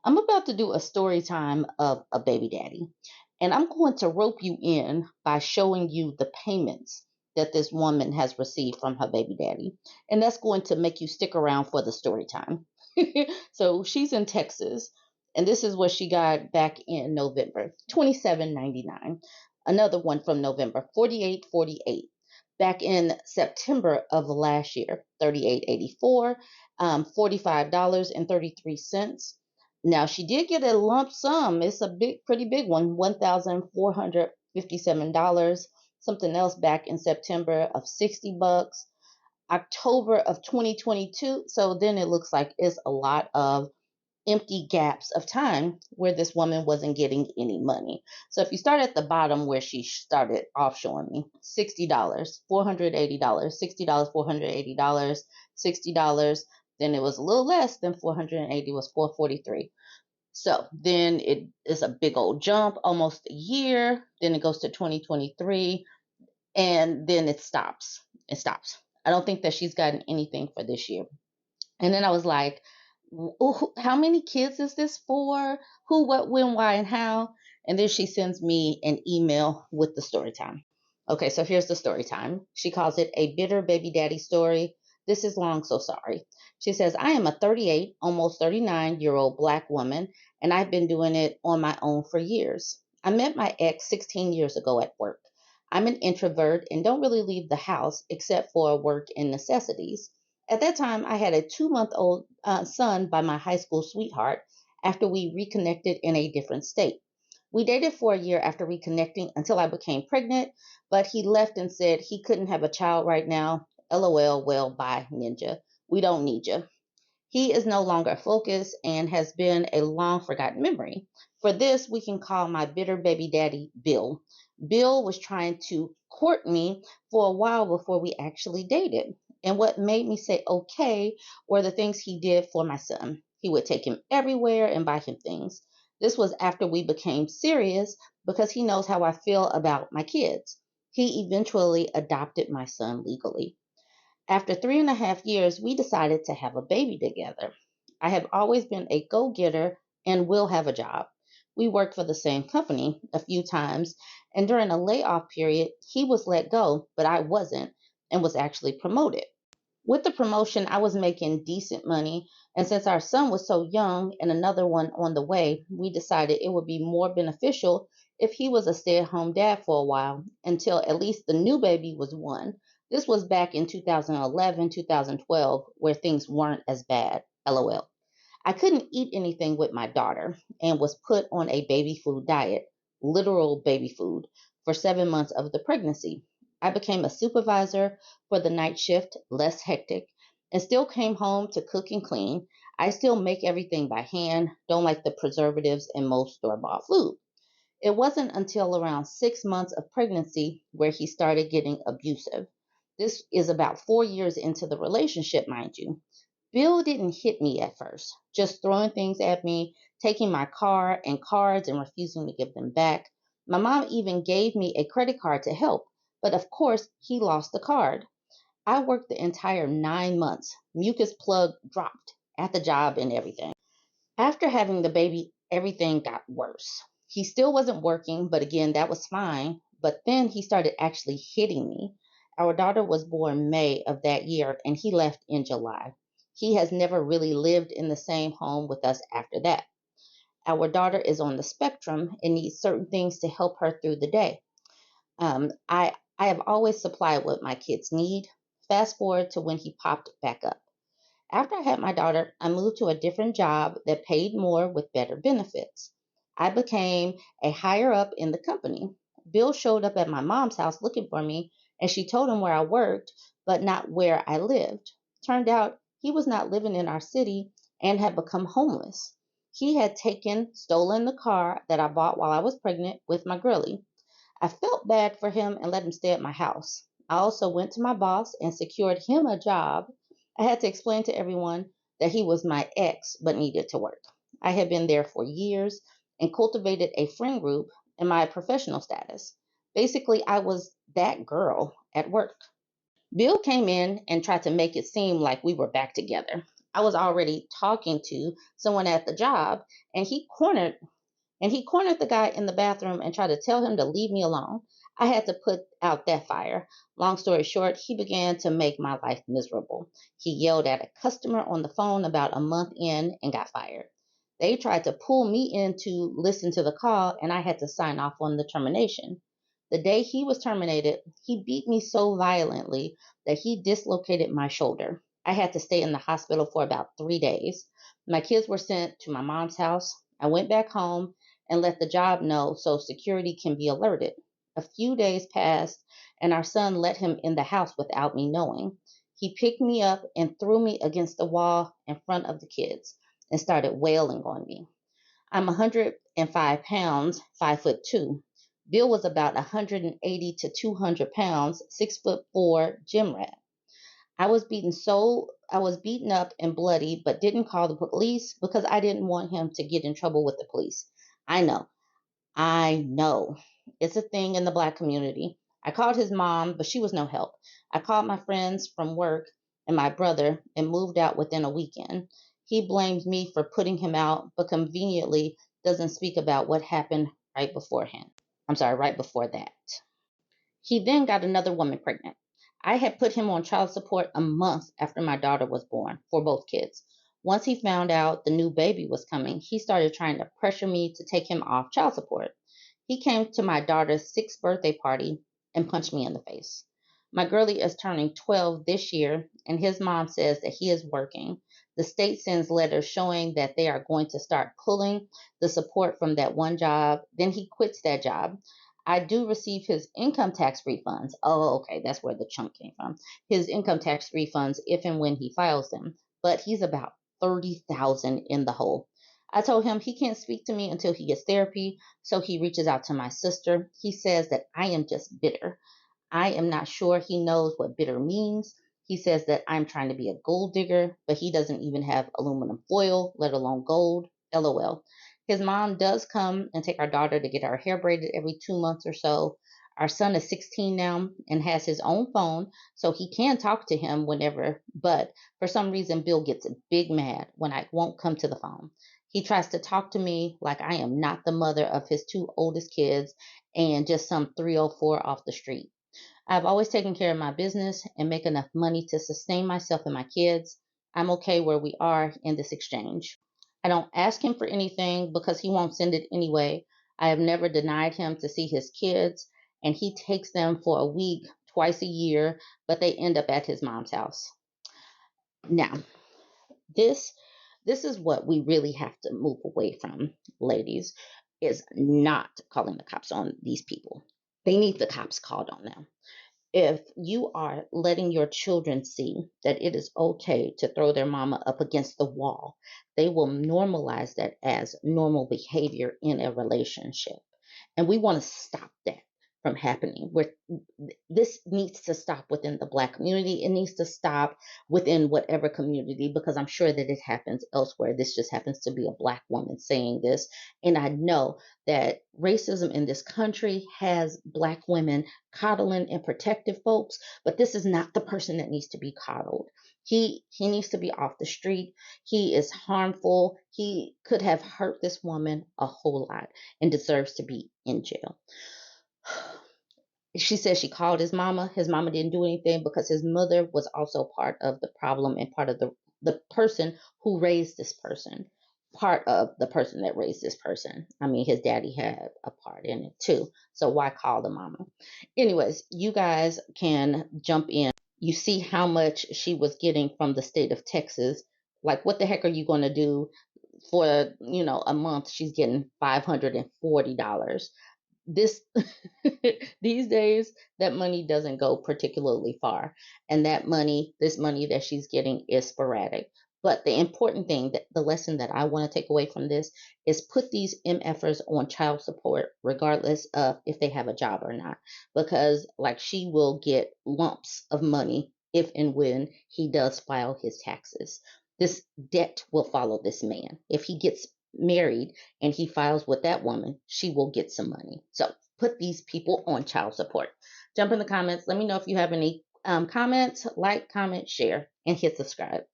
I'm about to do a story time of a baby daddy, and I'm going to rope you in by showing you the payments that this woman has received from her baby daddy, and that's going to make you stick around for the story time. So she's in Texas, and this is what she got back in November, 27.99. Another one from November, 48.48. Back in September of last year, 38.84, $45.33. Now she did get a lump sum. It's a pretty big one, $1,457. Something else back in September of $60. October of 2022. So then it looks like it's a lot of empty gaps of time where this woman wasn't getting any money. So if you start at the bottom where she started off showing me $60, $480, $60, $480, $60, then it was a little less than 480 was 443. So then it is a big old jump, almost a year. Then it goes to 2023, and then it stops. It stops. I don't think that she's gotten anything for this year. And then I was like, how many kids is this for? Who, what, when, why, and how? And then she sends me an email with the story time. Okay, so here's the story time. She calls it a bitter baby daddy story. This is long, so sorry. She says, I am a 38, almost 39-year-old Black woman, and I've been doing it on my own for years. I met my ex 16 years ago at work. I'm an introvert and don't really leave the house except for work and necessities. At that time, I had a 2-month-old son by my high school sweetheart after we reconnected in a different state. We dated for a year after reconnecting until I became pregnant, but he left and said he couldn't have a child right now. LOL, well, bye, ninja. We don't need you. He is no longer a focus and has been a long forgotten memory. For this, we can call my bitter baby daddy Bill. Bill was trying to court me for a while before we actually dated. And what made me say okay were the things he did for my son. He would take him everywhere and buy him things. This was after we became serious because he knows how I feel about my kids. He eventually adopted my son legally. After 3.5 years, we decided to have a baby together. I have always been a go getter and will have a job. We worked for the same company a few times, and during a layoff period, he was let go, but I wasn't, and was actually promoted. With the promotion, I was making decent money, and since our son was so young and another one on the way, we decided it would be more beneficial if he was a stay at home dad for a while until at least the new baby was one. This was back in 2011, 2012, where things weren't as bad. LOL. I couldn't eat anything with my daughter and was put on a baby food diet, literal baby food, for 7 months of the pregnancy. I became a supervisor for the night shift, less hectic, and still came home to cook and clean. I still make everything by hand, don't like the preservatives in most store bought food. It wasn't until around 6 months of pregnancy where he started getting abusive. This is about 4 years into the relationship, mind you. Bill didn't hit me at first, just throwing things at me, taking my car and cards and refusing to give them back. My mom even gave me a credit card to help, but of course, he lost the card. I worked the entire 9 months. Mucus plug dropped at the job and everything. After having the baby, everything got worse. He still wasn't working, but again, that was fine. But then he started actually hitting me. Our daughter was born May of that year, and he left in July. He has never really lived in the same home with us after that. Our daughter is on the spectrum and needs certain things to help her through the day. I have always supplied what my kids need. Fast forward to when he popped back up. After I had my daughter, I moved to a different job that paid more with better benefits. I became a higher up in the company. Bill showed up at my mom's house looking for me, and she told him where I worked, but not where I lived. Turned out he was not living in our city and had become homeless. He had stolen the car that I bought while I was pregnant with my girlie. I felt bad for him and let him stay at my house. I also went to my boss and secured him a job. I had to explain to everyone that he was my ex but needed to work. I had been there for years and cultivated a friend group in my professional status. Basically, I was that girl at work. Bill came in and tried to make it seem like we were back together. I was already talking to someone at the job, and he cornered the guy in the bathroom and tried to tell him to leave me alone. I had to put out that fire. Long story short, he began to make my life miserable. He yelled at a customer on the phone about a month in and got fired. They tried to pull me in to listen to the call, and I had to sign off on the termination. The day he was terminated, he beat me so violently that he dislocated my shoulder. I had to stay in the hospital for about 3 days. My kids were sent to my mom's house. I went back home and let the job know so security can be alerted. A few days passed, and our son let him in the house without me knowing. He picked me up and threw me against the wall in front of the kids and started wailing on me. I'm 105 pounds, 5'2". Bill was about 180 to 200 pounds, 6'4", gym rat. I was beaten up and bloody, but didn't call the police because I didn't want him to get in trouble with the police. I know, I know. It's a thing in the Black community. I called his mom, but she was no help. I called my friends from work and my brother and moved out within a weekend. He blamed me for putting him out, but conveniently doesn't speak about what happened right beforehand. I'm sorry, right before that. He then got another woman pregnant. I had put him on child support a month after my daughter was born for both kids. Once he found out the new baby was coming, he started trying to pressure me to take him off child support. He came to my daughter's 6th birthday party and punched me in the face. My girlie is turning 12 this year, and his mom says that he is working. The state sends letters showing that they are going to start pulling the support from that one job. Then he quits that job. I do receive his income tax refunds. Oh, okay, that's where the chunk came from. His income tax refunds if and when he files them, but he's about 30,000 in the hole. I told him he can't speak to me until he gets therapy, so he reaches out to my sister. He says that I am just bitter. I am not sure he knows what bitter means. He says that I'm trying to be a gold digger, but he doesn't even have aluminum foil, let alone gold. LOL. His mom does come and take our daughter to get her hair braided every 2 months or so. Our son is 16 now and has his own phone, so he can talk to him whenever, but for some reason, Bill gets big mad when I won't come to the phone. He tries to talk to me like I am not the mother of his 2 oldest kids and just some 304 off the street. I've always taken care of my business and make enough money to sustain myself and my kids. I'm okay where we are in this exchange. I don't ask him for anything because he won't send it anyway. I have never denied him to see his kids, and he takes them for a week, twice a year, but they end up at his mom's house. Now, this this is what we really have to move away from, ladies, is not calling the cops on these people. They need the cops called on them. If you are letting your children see that it is okay to throw their mama up against the wall, they will normalize that as normal behavior in a relationship. And we want to stop that from happening. This needs to stop within the Black community. It needs to stop within whatever community, because I'm sure that it happens elsewhere. This just happens to be a Black woman saying this. And I know that racism in this country has Black women coddling and protective folks, but this is not the person that needs to be coddled. He needs to be off the street. He is harmful. He could have hurt this woman a whole lot and deserves to be in jail. She says she called his mama. His mama didn't do anything because his mother was also part of the problem and part of the person who raised this person. Part of the person that raised this person. I mean, his daddy had a part in it too. So why call the mama? Anyways, you guys can jump in. You see how much she was getting from the state of Texas. Like, what the heck are you going to do for, a month? She's getting $540. This these days, that money doesn't go particularly far, and this money that she's getting is sporadic. But the important thing, that the lesson that I want to take away from this, is put these MFers on child support regardless of if they have a job or not, because like, she will get lumps of money if and when he does file his taxes. This debt will follow this man. If he gets married and he files with that woman, she will get some money. So put these people on child support. Jump in the comments. Let me know if you have any comments. Like, comment, share, and hit subscribe.